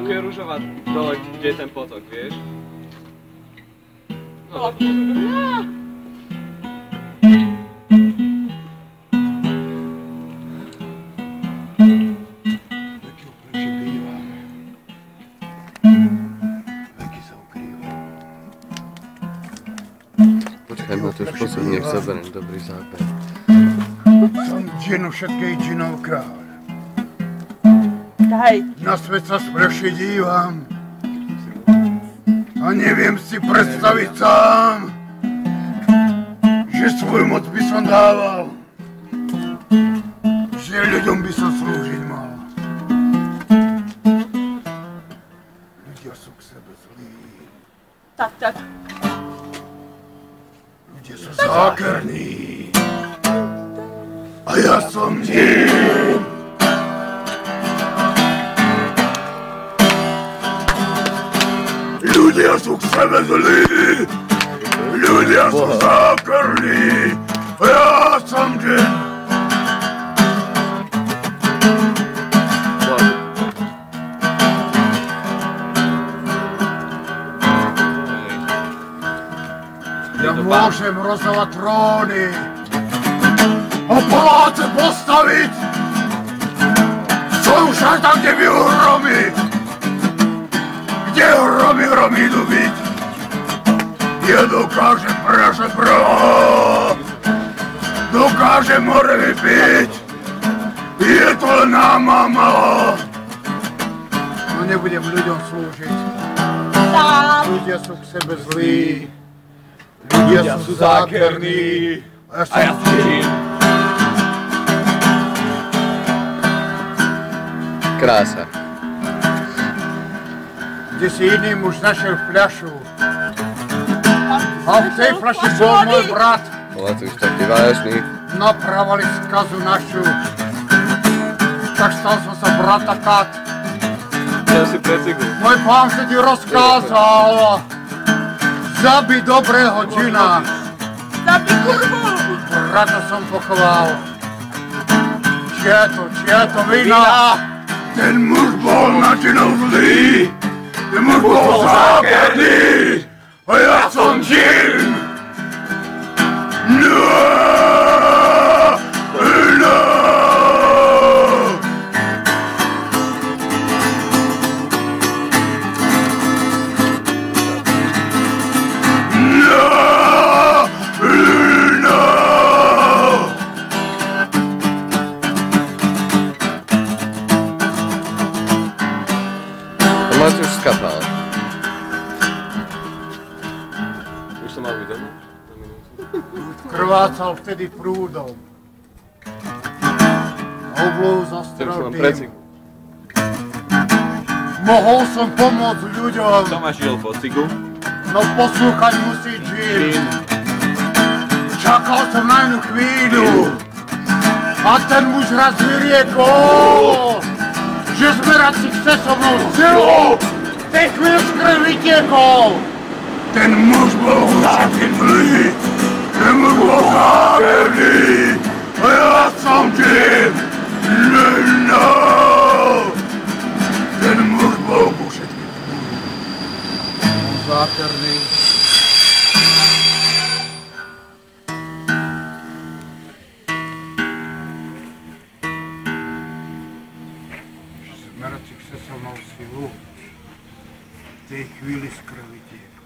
tu je ružová, dole, kde je ten potok, vieš? No. Počkaj, ma to už posledný, nech sa berem, dobrý záber. Som džinu všetkej džinov kráľ. Daj. Na svet sa sprešne dívam a neviem si predstaviť sám, že svoju moc by som dával, že ľuďom by som slúžiť mal. Ľudia sú k sebe zlí. Tak. Ľudia sú zákerní. A ja som džin. Ľudia sú k sebe zlí. Ľudia sú zákerní. A ja som džin. Ja môžem rozdávať tróny a paláce postaviť, sú však tam, kde by hromy, kde hromy idú byť. Ja dokážem prašať prach, dokážem more vypiť, je to len náma malá. No nebudem ľuďom slúžiť, ľudia sú k sebe zlí, ľudia sú zákerní, a ja som džin. Krása. Kde si iný muž našiel fľašu a v tej fľaši bol môj brat. Ale ty už taký vážny. Napravali skazu našu, tak stal som sa brata kat. Ja si precigu. Môj pán sa ti rozkázal zabiť dobrého džina. Zabiť kurvu. Brata som pochoval. Čia je to vina? Ten muž bol na džinov zlý. Ten muž bol zákerný. A ja som džin. No. Máte už skapal. Už som mal byť doma? Krvácal vtedy prúdom. Oblúz zastrel tým. Mohol som pomôcť ľuďom. Kto ma žil po cigu? No poslúchať musí džin. Čakal som na jednu chvíľu. A ten muž raz vyriekol, že zmerať si chce so mnou silu. V tej chvíli z krvi vytiekol. Ten muž bol taký zlý. Ten muž bol zákerný. A ja som džin. No. Ten muž bol ku všetkým zákerný. Zmerať si chce so mnou silu. V tej chvíli z krvi tiekol.